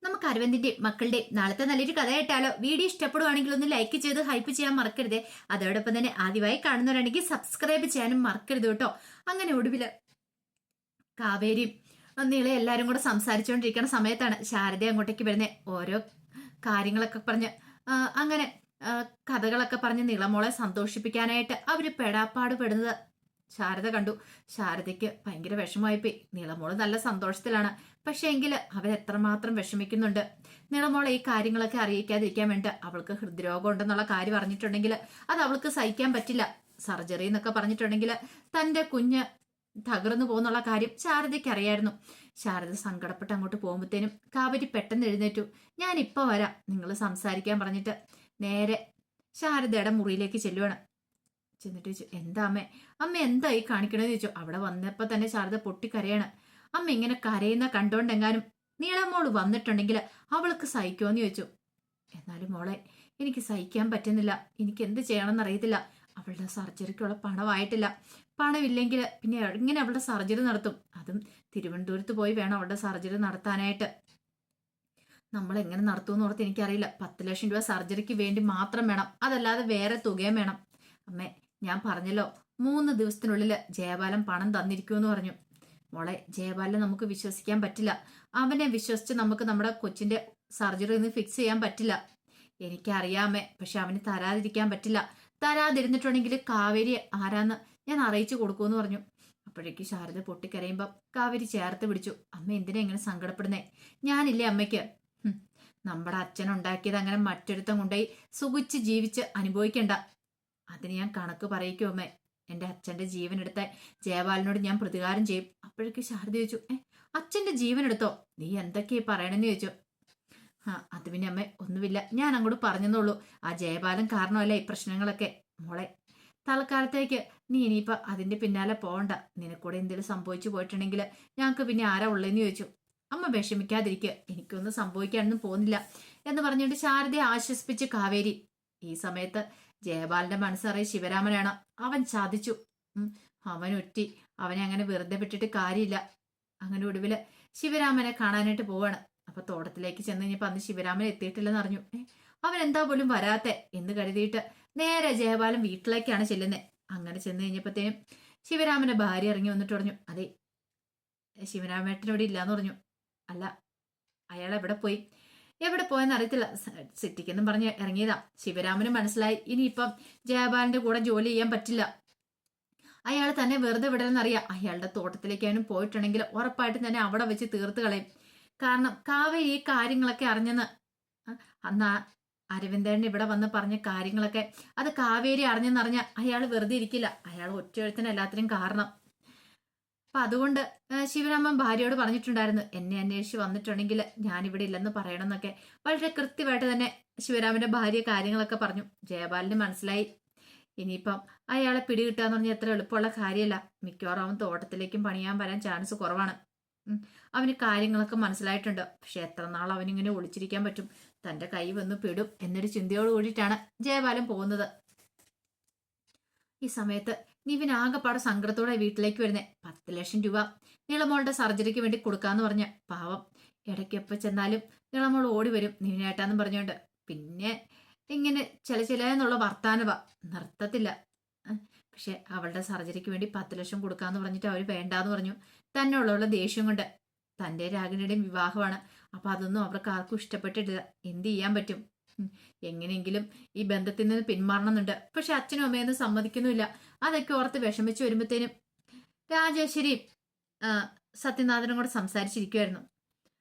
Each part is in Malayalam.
നമുക്ക് അരവിന്ദിന്റെ മക്കളുടെ നാളത്തെ നല്ലൊരു കഥ കേട്ടാലോ? വീഡിയോ ഇഷ്ടപ്പെടുവാണെങ്കിൽ ഒന്ന് ലൈക്ക് ചെയ്ത് ഹൈപ്പ് ചെയ്യാൻ മറക്കരുത്. അതോടൊപ്പം തന്നെ ആദ്യമായി കാണുന്നവരാണെങ്കിൽ സബ്സ്ക്രൈബ് ചെയ്യാനും മറക്കരുത് കേട്ടോ. അങ്ങനെ ഒടുവില് കാവേരിയും നീളെ എല്ലാരും കൂടെ സംസാരിച്ചുകൊണ്ടിരിക്കുന്ന സമയത്താണ് ശാരദ അങ്ങോട്ടേക്ക് വരുന്നത്. ഓരോ കാര്യങ്ങളൊക്കെ പറഞ്ഞ് അങ്ങനെ കഥകളൊക്കെ പറഞ്ഞ് നീളമോളെ സന്തോഷിപ്പിക്കാനായിട്ട് അവര് പെടാപ്പാട് പെടുന്നത് ശാരദ കണ്ടു. ശാരദയ്ക്ക് ഭയങ്കര വിഷമമായിപ്പോയി. നീളമോള് നല്ല സന്തോഷത്തിലാണ്. പക്ഷെ എങ്കിൽ അവരെത്രമാത്രം വിഷമിക്കുന്നുണ്ട്. നീളമോളെ ഈ കാര്യങ്ങളൊക്കെ അറിയിക്കാതിരിക്കാൻ വേണ്ടി അവൾക്ക് ഹൃദ്രോഗം ഉണ്ടെന്നുള്ള കാര്യം അറിഞ്ഞിട്ടുണ്ടെങ്കിൽ അത് അവൾക്ക് സഹിക്കാൻ പറ്റില്ല. സർജറി എന്നൊക്കെ പറഞ്ഞിട്ടുണ്ടെങ്കിൽ തന്റെ കുഞ്ഞ് തകർന്നു പോകുന്നുള്ള കാര്യം ശാരദയ്ക്ക് അറിയായിരുന്നു. ശാരദ സങ്കടപ്പെട്ട് അങ്ങോട്ട് പോകുമ്പോഴത്തേനും കാവേരി പെട്ടെന്ന് എഴുന്നേറ്റു. ഞാൻ ഇപ്പൊ വരാം, നിങ്ങൾ സംസാരിക്കാൻ പറഞ്ഞിട്ട് നേരെ ശാരദയുടെ മുറിയിലേക്ക് ചെല്ലുവാണ്. ചെന്നിട്ട് ചോദിച്ചു, എന്താ അമ്മേ? അമ്മ എന്താ ഈ കാണിക്കണമെന്ന് ചോദിച്ചു. അവിടെ വന്നപ്പോ തന്നെ ശാരദ പൊട്ടിക്കരയാണ്. അമ്മ ഇങ്ങനെ കരയുന്ന കണ്ടോണ്ടെങ്ങാനും നീളമോള് വന്നിട്ടുണ്ടെങ്കിൽ അവൾക്ക് സഹിക്കുമെന്ന് ചോദിച്ചു. എന്നാലും മോളെ, എനിക്ക് സഹിക്കാൻ പറ്റുന്നില്ല. എനിക്ക് എന്ത് ചെയ്യണമെന്ന് അറിയത്തില്ല. അവളുടെ സർജറിക്കുള്ള പണമായിട്ടില്ല. പണമില്ലെങ്കിൽ പിന്നെ എങ്ങനെ അവളുടെ സർജറി നടത്തും? അതും തിരുവനന്തപുരത്ത് പോയി വേണം അവളുടെ സർജറി നടത്താനായിട്ട്. നമ്മൾ എങ്ങനെ നടത്തുമെന്ന് ഓർത്ത് എനിക്കറിയില്ല. 10 ലക്ഷം രൂപ സർജറിക്ക് വേണ്ടി മാത്രം വേണം, അതല്ലാതെ വേറെ തുകയും വേണം. അമ്മേ, ഞാൻ പറഞ്ഞല്ലോ 3 ദിവസത്തിനുള്ളിൽ ജയബാലൻ പണം തന്നിരിക്കുമെന്ന് പറഞ്ഞു. മോളെ, ജയബാലനെ നമുക്ക് വിശ്വസിക്കാൻ പറ്റില്ല. അവനെ വിശ്വസിച്ച് നമുക്ക് നമ്മുടെ കൊച്ചിന്റെ സർജറി ഒന്ന് ഫിക്സ് ചെയ്യാൻ പറ്റില്ല. എനിക്കറിയാമേ, പക്ഷെ അവന് തരാതിരിക്കാൻ പറ്റില്ല. തരാതിരുന്നിട്ടുണ്ടെങ്കിൽ കാവേരി ആരാന്ന് ഞാൻ അറിയിച്ചു കൊടുക്കുമെന്ന് പറഞ്ഞു. അപ്പോഴേക്ക് ശാരദ പൊട്ടിക്കരയുമ്പം കാവേരി ചേർത്ത് പിടിച്ചു. അമ്മ എന്തിനാ ഇങ്ങനെ സങ്കടപ്പെടുന്നേ? ഞാനില്ലേ അമ്മയ്ക്ക്. നമ്മുടെ അച്ഛൻ ഉണ്ടാക്കിയത് അങ്ങനെ മറ്റൊരുത്തം കൊണ്ടുപോയി സുഖിച്ച് ജീവിച്ച് അനുഭവിക്കണ്ട. അതിന് ഞാൻ കണക്ക് പറയിക്കും അമ്മേ. എന്റെ അച്ഛന്റെ ജീവൻ എടുത്ത ജയപാലനോട് ഞാൻ പ്രതികാരം ചെയ്യും. അപ്പോഴേക്ക് ശാരദ ചോദിച്ചു, അച്ഛന്റെ ജീവൻ എടുത്തോ? നീ എന്തൊക്കെയാ പറയണെന്ന് ചോദിച്ചു. അത് പിന്നെ അമ്മ ഒന്നുമില്ല, ഞാൻ അങ്ങോട്ട് പറഞ്ഞെന്നുള്ളൂ. ആ ജയപാലൻ കാരണമല്ല ഈ പ്രശ്നങ്ങളൊക്കെ. മോളെ, തൽക്കാലത്തേക്ക് നീ ഇനിയിപ്പോ അതിന്റെ പിന്നാലെ പോകണ്ട. നിനക്കൂടെ എന്തെങ്കിലും സംഭവിച്ചു പോയിട്ടുണ്ടെങ്കിൽ ഞങ്ങൾക്ക് പിന്നെ ആരാ ഉള്ളതെന്ന് ചോദിച്ചു. അമ്മ വിഷമിക്കാതിരിക്കുക, എനിക്കൊന്നും സംഭവിക്കാനൊന്നും പോകുന്നില്ല എന്ന് പറഞ്ഞുകൊണ്ട് ശാരദയെ ആശ്വസിപ്പിച്ച് കാവേരി. ഈ സമയത്ത് ജയപാലന്റെ മനസ്സറിയ ശിവരാമനാണ്. അവൻ ചതിച്ചു. അവനൊറ്റി. അവനെ അങ്ങനെ വെറുതെ വിട്ടിട്ട് കാര്യമില്ല. അങ്ങനെ ഒടുവില് ശിവരാമനെ കാണാനായിട്ട് പോവാണ്. അപ്പൊ തോട്ടത്തിലേക്ക് ചെന്ന് കഴിഞ്ഞപ്പോ അന്ന് ശിവരാമൻ എത്തിയിട്ടില്ലെന്ന് അറിഞ്ഞു. അവൻ എന്താ പോലും വരാത്തെ എന്ന് കരുതിയിട്ട് നേരെ ജയപാലൻ വീട്ടിലേക്കാണ് ചെല്ലുന്നത്. അങ്ങനെ ചെന്ന് കഴിഞ്ഞപ്പോഴത്തേനും ശിവരാമന്റെ ഭാര്യ ഇറങ്ങി വന്നിട്ട് പറഞ്ഞു, അതെ, ശിവരാമേട്ടനോട് ഇല്ലാന്ന് പറഞ്ഞു. അല്ല, അയാൾ എവിടെ പോയി? എവിടെ പോയെന്ന് അറിയത്തില്ല, സിറ്റിക്കെന്നും പറഞ്ഞ് ഇറങ്ങിയതാ. ശിവരാമന് മനസ്സിലായി ഇനിയിപ്പം ജയപാലന്റെ കൂടെ ജോലി ചെയ്യാൻ പറ്റില്ല. അയാൾ തന്നെ വെറുതെ വിടലെന്നറിയാം. അയാളുടെ തോട്ടത്തിലേക്കാനും പോയിട്ടുണ്ടെങ്കിൽ ഉറപ്പായിട്ടും തന്നെ അവിടെ വെച്ച് തീർത്ത് കളയും. കാരണം കാവേരി ഈ കാര്യങ്ങളൊക്കെ അറിഞ്ഞെന്ന് അന്ന് അരവിന്ദൻ ഇവിടെ വന്ന് പറഞ്ഞ കാര്യങ്ങളൊക്കെ അത് കാവേരി അറിഞ്ഞെന്നറിഞ്ഞ അയാൾ വെറുതെ ഇരിക്കില്ല. അയാൾ ഒറ്റയെഴുത്തിന് എല്ലാത്തിനും കാരണം. അപ്പൊ അതുകൊണ്ട് ശിവരാമൻ ഭാര്യയോട് പറഞ്ഞിട്ടുണ്ടായിരുന്നു, എന്നെ അന്വേഷിച്ച് വന്നിട്ടുണ്ടെങ്കിൽ ഞാനിവിടെ ഇല്ലെന്ന് പറയണമെന്നൊക്കെ. വളരെ കൃത്യമായിട്ട് തന്നെ ശിവരാമന്റെ ഭാര്യ കാര്യങ്ങളൊക്കെ പറഞ്ഞു. ജയപാലിന് മനസ്സിലായി ഇനിയിപ്പം അയാളെ പിടികിട്ടാന്ന് പറഞ്ഞാൽ എത്ര എളുപ്പമുള്ള കാര്യമല്ല. മിക്കവാറും അവൻ തോട്ടത്തിലേക്കും പണിയാൻ വരാൻ ചാൻസ് കുറവാണ്. അവന് കാര്യങ്ങളൊക്കെ മനസ്സിലായിട്ടുണ്ട്. പക്ഷെ എത്ര നാൾ അവനിങ്ങനെ ഒളിച്ചിരിക്കാൻ പറ്റും? തന്റെ കൈ വന്ന് പെടും എന്നൊരു ചിന്തയോട് കൂടിയിട്ടാണ് ജയപാലൻ പോകുന്നത്. ഈ സമയത്ത് നിവിൻ ആകെപ്പാടെ സങ്കടത്തോടെ വീട്ടിലേക്ക് വരുന്നേ. 10 ലക്ഷം രൂപ നീളമോളുടെ സർജറിക്ക് വേണ്ടി കൊടുക്കാന്ന് പറഞ്ഞ പാവം. ഇടയ്ക്കെപ്പോ ചെന്നാലും നീളമോൾ ഓടി വരും നിവിനേട്ടാന്നും പറഞ്ഞോണ്ട്. പിന്നെ ഇങ്ങനെ ചില വർത്താനവാ, നിർത്തത്തില്ല. പക്ഷെ അവളുടെ സർജറിക്ക് വേണ്ടി 10 ലക്ഷം കൊടുക്കാന്ന് പറഞ്ഞിട്ട് അവര് വേണ്ടാന്ന് പറഞ്ഞു. തന്നെ ഉള്ള ദേഷ്യം കൊണ്ട്. തന്റെ രാഗിണിയുടെയും വിവാഹമാണ്. അപ്പൊ അതൊന്നും അവർക്ക് ആർക്കും ഇഷ്ടപ്പെട്ടിട്ടില്ല. എന്ത് ചെയ്യാൻ പറ്റും? എങ്ങനെയെങ്കിലും ഈ ബന്ധത്തിൽ നിന്ന് പിന്മാറണമെന്നുണ്ട്. പക്ഷെ അച്ഛനും അമ്മയൊന്നും സമ്മതിക്കുന്നുമില്ല. അതൊക്കെ ഓർത്ത് വിഷമിച്ചു വരുമ്പോഴത്തേനും രാജേശ്വരിയും സത്യനാഥനും കൂടെ സംസാരിച്ചിരിക്കുമായിരുന്നു.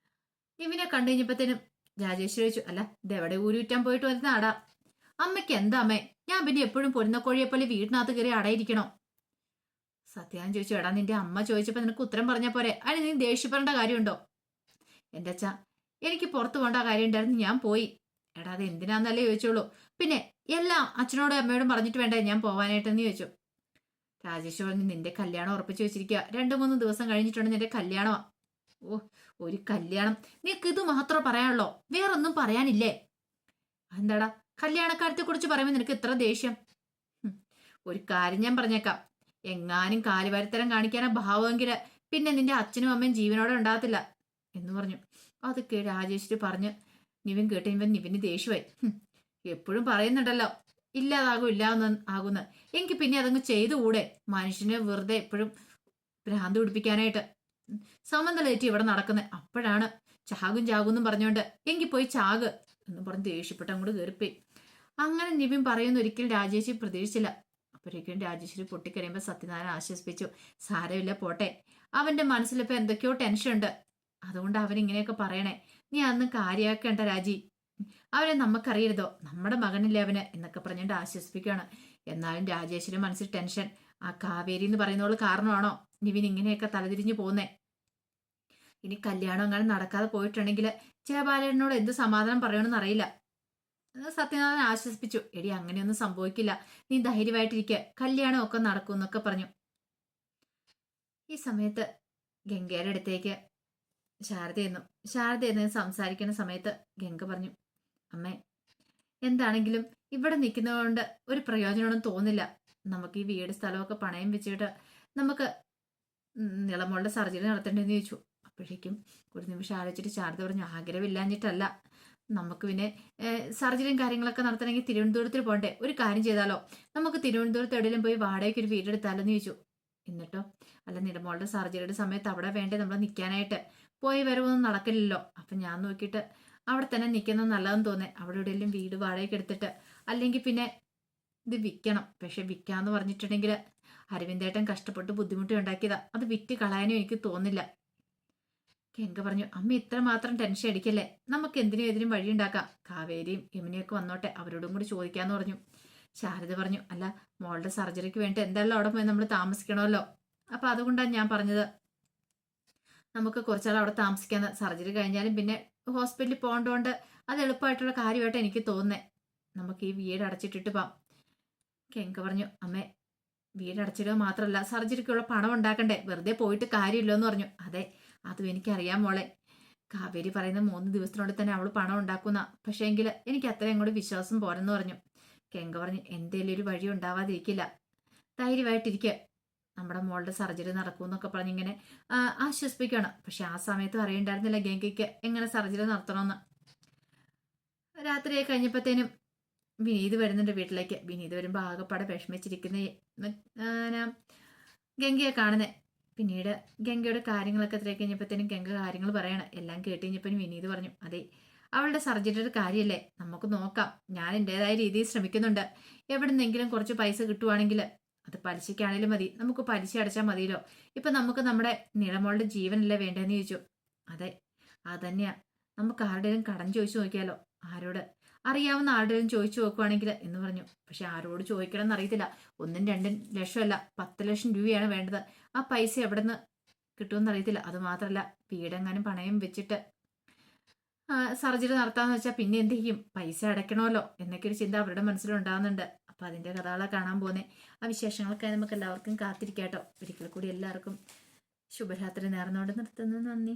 ഇവനെ കണ്ടു കഴിഞ്ഞപ്പോഴത്തേനും രാജേശ്വരി ചോദിച്ചു, അല്ല ഇതെവിടെ ഊരുവിറ്റാൻ പോയിട്ട് വരുന്ന ആടാ? അമ്മയ്ക്ക് എന്താ അമ്മേ? ഞാൻ പിന്നെ എപ്പോഴും പൊരുന്നക്കോഴിയെപ്പോലെ വീടിനകത്ത് കയറി അടയിരിക്കണോ? സത്യാൻ ചോദിച്ചു, എടാ നിന്റെ അമ്മ ചോദിച്ചപ്പോ നിനക്ക് ഉത്തരം പറഞ്ഞ പോരെ, അതിന് നീ ദേഷ്യപ്പെടേണ്ട കാര്യമുണ്ടോ? എന്റെ അച്ഛാ, എനിക്ക് പുറത്തു പോകേണ്ട കാര്യം ഉണ്ടായിരുന്നു, ഞാൻ പോയി. എടാ അത് എന്തിനാന്നല്ലേ ചോദിച്ചോളൂ. പിന്നെ എല്ലാം അച്ഛനോടും അമ്മയോടും പറഞ്ഞിട്ട് വേണ്ടേ ഞാൻ പോവാനായിട്ടെന്ന് ചോദിച്ചു. രാജേഷ് പറഞ്ഞു, നിന്റെ കല്യാണം ഉറപ്പിച്ചു വെച്ചിരിക്കുക. 2-3 ദിവസം കഴിഞ്ഞിട്ടുണ്ട് നിന്റെ കല്യാണമാ. ഓ, ഒരു കല്യാണം? നിനക്ക് ഇത് മാത്രം പറയാനുള്ളോ? വേറൊന്നും പറയാനില്ലേ? എന്താടാ കല്യാണക്കാര്യത്തെ കുറിച്ച് പറയുമ്പോൾ നിനക്ക് ഇത്ര ദേഷ്യം? ഒരു കാര്യം ഞാൻ പറഞ്ഞേക്കാം, എങ്ങാനും കാലുവാരിത്തരം കാണിക്കാനാ ഭാവമെങ്കില് പിന്നെ നിന്റെ അച്ഛനും അമ്മയും ജീവനോടെ ഉണ്ടാകത്തില്ല എന്ന് പറഞ്ഞു. അതൊക്കെ രാജേശ്വരി പറഞ്ഞ് നിവിൻ കേട്ടുകഴിയുമ്പോൾ നിവിന് ദേഷ്യമായി. എപ്പോഴും പറയുന്നുണ്ടല്ലോ ഇല്ലാതാകും ആകുന്ന, എനിക്ക് പിന്നെ അതങ്ങ് ചെയ്തുകൂടെ? മനുഷ്യനെ വെറുതെ എപ്പോഴും ഭ്രാന്ത് പിടിപ്പിക്കാനായിട്ട്. സമന്തലേറ്റി ഇവിടെ നടക്കുന്നത്. അപ്പോഴാണ് ചാകും ചാകും എന്നും പറഞ്ഞുകൊണ്ട് എങ്കിൽ പോയി ചാക് എന്ന് പറഞ്ഞ് ദേഷ്യപ്പെട്ട് അങ്ങോട്ട് കയറിപ്പോയി. അങ്ങനെ നിവിൻ പറയുന്ന ഒരിക്കലും രാജേശ്വരി പ്രതീക്ഷിച്ചില്ല. അപ്പോഴേക്കും രാജേശ്വരി പൊട്ടിക്കറിയുമ്പോൾ സത്യനാരായണൻ ആശ്വസിപ്പിച്ചു. സാരമില്ല, പോട്ടെ. അവന്റെ മനസ്സിലിപ്പോ എന്തൊക്കെയോ ടെൻഷൻ ഉണ്ട്, അതുകൊണ്ട് അവൻ ഇങ്ങനെയൊക്കെ പറയണേ. നീ അന്ന് കാര്യമാക്കേണ്ട രാജി. അവനെ നമുക്കറിയരുതോ, നമ്മുടെ മകനില്ലേ അവന് എന്നൊക്കെ പറഞ്ഞുകൊണ്ട് ആശ്വസിപ്പിക്കുകയാണ്. എന്നാലും രാജേശ്വരി മനസ്സിൽ ടെൻഷൻ. ആ കാവേരി എന്ന് പറയുന്നവള് കാരണമാണോ നിവിൻ ഇങ്ങനെയൊക്കെ തലതിരിഞ്ഞു പോകുന്നേ? ഇനി കല്യാണം അങ്ങനെ നടക്കാതെ പോയിട്ടുണ്ടെങ്കിൽ ജയബാലനോട് എന്ത് സമാധാനം പറയണമെന്ന് അറിയില്ല. സത്യനാഥൻ ആശ്വസിപ്പിച്ചു. എടി, അങ്ങനെയൊന്നും സംഭവിക്കില്ല, നീ ധൈര്യമായിട്ടിരിക്കുക, കല്യാണം ഒക്കെ നടക്കും എന്നൊക്കെ പറഞ്ഞു. ഈ സമയത്ത് ഗംഗയുടെ അടുത്തേക്ക് ശാരദയെന്ന് സംസാരിക്കുന്ന സമയത്ത് ഗംഗ പറഞ്ഞു, അമ്മേ, എന്താണെങ്കിലും ഇവിടെ നിൽക്കുന്നതുകൊണ്ട് ഒരു പ്രയോജനമൊന്നും തോന്നില്ല. നമുക്ക് ഈ വീട് സ്ഥലമൊക്കെ പണയം വെച്ചിട്ട് നമുക്ക് നിളമോളുടെ സർജറി നടത്തേണ്ടതെന്ന് ചോദിച്ചു. അപ്പോഴേക്കും ഒരു നിമിഷം ആലോചിച്ചിട്ട് ശാരദ പറഞ്ഞു, ആഗ്രഹമില്ലാഞ്ഞിട്ടല്ല, നമുക്ക് പിന്നെ സർജറിയും കാര്യങ്ങളൊക്കെ നടത്തണമെങ്കിൽ തിരുവനന്തപുരത്തിൽ പോകണ്ടേ? ഒരു കാര്യം ചെയ്താലോ, നമുക്ക് തിരുവനന്തപുരത്ത് എവിടെയെങ്കിലും പോയി വാടകയ്ക്ക് ഒരു വീടെടുത്താലോ എന്ന് ചോദിച്ചു. എന്നിട്ടോ? അല്ല, നിലമോളുടെ സർജറിയുടെ സമയത്ത് അവിടെ വേണ്ടേ നമ്മൾ നിൽക്കാനായിട്ട്? പോയി വരവൊന്നും നടക്കില്ലല്ലോ. അപ്പം ഞാൻ നോക്കിയിട്ട് അവിടെ തന്നെ നിൽക്കുന്നത് നല്ലതെന്ന് തോന്നേ. അവിടെ എവിടെയെങ്കിലും വീട് വാടകയ്ക്ക് എടുത്തിട്ട്, അല്ലെങ്കിൽ പിന്നെ ഇത് വിൽക്കണം. പക്ഷെ വിൽക്കാന്ന് പറഞ്ഞിട്ടുണ്ടെങ്കിൽ അരവിന്ദേട്ടൻ കഷ്ടപ്പെട്ട് ബുദ്ധിമുട്ടി ഉണ്ടാക്കിയതാ, അത് വിറ്റ് കളയാനും എനിക്ക് തോന്നില്ല. ഗംഗ പറഞ്ഞു, അമ്മ ഇത്ര മാത്രം ടെൻഷൻ അടിക്കല്ലേ, നമുക്ക് എന്തിനും എതിരും വഴിയുണ്ടാക്കാം. കാവേരിയും യമുനയൊക്കെ വന്നോട്ടെ, അവരോടും കൂടി ചോദിക്കാന്ന് പറഞ്ഞു. ശാരദ പറഞ്ഞു, അല്ല, മോളുടെ സർജറിക്ക് വേണ്ടി എന്തായാലും അവിടെ പോയി നമ്മൾ താമസിക്കണമല്ലോ, അപ്പൊ അതുകൊണ്ടാണ് ഞാൻ പറഞ്ഞത് നമുക്ക് കുറച്ചാൾ അവിടെ താമസിക്കാന്ന്. സർജറി കഴിഞ്ഞാലും പിന്നെ ഹോസ്പിറ്റലിൽ പോകേണ്ടതുകൊണ്ട് അത് എളുപ്പമായിട്ടുള്ള കാര്യമായിട്ട് എനിക്ക് തോന്നുന്നേ. നമുക്ക് ഈ വീട് അടച്ചിട്ടിട്ട് പോവാം. ഗംഗ പറഞ്ഞു, അമ്മേ, വീട് അടച്ചിടുക മാത്രമല്ല സർജറിക്കുള്ള പണം ഉണ്ടാക്കണ്ടേ, വെറുതെ പോയിട്ട് കാര്യമില്ലോ എന്ന് പറഞ്ഞു. അതെ, അതും എനിക്കറിയാം മോളെ. കാവേരി പറയുന്ന 3 ദിവസത്തിനുള്ളിൽ തന്നെ അവള് പണം ഉണ്ടാക്കുന്ന, പക്ഷേ എങ്കിൽ എനിക്ക് അത്രയും കൂടി വിശ്വാസം പോരെന്ന് പറഞ്ഞു. ഗംഗ പറഞ്ഞു, എന്തേലും ഒരു വഴി ഉണ്ടാവാതിരിക്കില്ല, ധൈര്യമായിട്ടിരിക്കുക, നമ്മുടെ മോളുടെ സർജറി നടക്കൂന്നൊക്കെ പറഞ്ഞിങ്ങനെ ആശ്വസിപ്പിക്കുകയാണ്. പക്ഷെ ആ സമയത്ത് അറിയണ്ടായിരുന്നില്ല ഗംഗയ്ക്ക് എങ്ങനെ സർജറി നടത്തണമെന്ന്. രാത്രിയായി കഴിഞ്ഞപ്പോഴത്തേനും വിനീത് വരുന്നുണ്ട് വീട്ടിലേക്ക്. വിനീത് വരുമ്പോൾ ആകെപ്പാടെ വിഷമിച്ചിരിക്കുന്ന ഗംഗയെ കാണുന്നേ. പിന്നീട് ഗംഗയുടെ കാര്യങ്ങളൊക്കെ തിരക്കി കഴിഞ്ഞപ്പോഴത്തേനും ഗംഗ കാര്യങ്ങൾ പറയണം. എല്ലാം കേട്ട് കഴിഞ്ഞപ്പോഴും വിനീത് പറഞ്ഞു, അതെ, അവളുടെ സർജറിയുടെ കാര്യമല്ലേ, നമുക്ക് നോക്കാം. ഞാൻ എൻ്റെതായ രീതിയിൽ ശ്രമിക്കുന്നുണ്ട്. എവിടുന്നെങ്കിലും കുറച്ച് പൈസ കിട്ടുവാണെങ്കിൽ അത് പലിശയ്ക്കാണേലും മതി, നമുക്ക് പലിശ അടച്ചാൽ മതിയല്ലോ. ഇപ്പൊ നമുക്ക് നമ്മുടെ നിളമോളുടെ ജീവനല്ലേ വേണ്ടതെന്ന് ചോദിച്ചു. അതെ, അതന്നെയാ, നമുക്ക് ആരുടെയും കടം ചോദിച്ചു നോക്കിയാലോ. ആരോട്? അറിയാവുന്ന ആരുടെയും ചോദിച്ചു നോക്കുവാണെങ്കിൽ എന്ന് പറഞ്ഞു. പക്ഷെ ആരോട് ചോദിക്കണം എന്നറിയത്തില്ല. 1-2 ലക്ഷമല്ല, 10 ലക്ഷം രൂപയാണ് വേണ്ടത്. ആ പൈസ എവിടെ നിന്ന് കിട്ടുമെന്ന് അറിയത്തില്ല. അത് മാത്രമല്ല, വീടെങ്ങാനും പണയം വെച്ചിട്ട് സർജറി നടത്താന്ന് വെച്ചാൽ പിന്നെ എന്ത് ചെയ്യും? പൈസ അടയ്ക്കണമല്ലോ എന്നൊക്കെ ഒരു ചിന്ത അവരുടെ മനസ്സിലുണ്ടാകുന്നുണ്ട്. അപ്പൊ അതിന്റെ കഥകളെ കാണാൻ പോകുന്നേ. ആ വിശേഷങ്ങളൊക്കെ നമുക്ക് എല്ലാവർക്കും കാത്തിരിക്കാട്ടോ. ഒരിക്കൽ കൂടി എല്ലാവർക്കും ശുഭരാത്രി നേർന്നുകൊണ്ട് നിർത്തുന്നു. നന്ദി.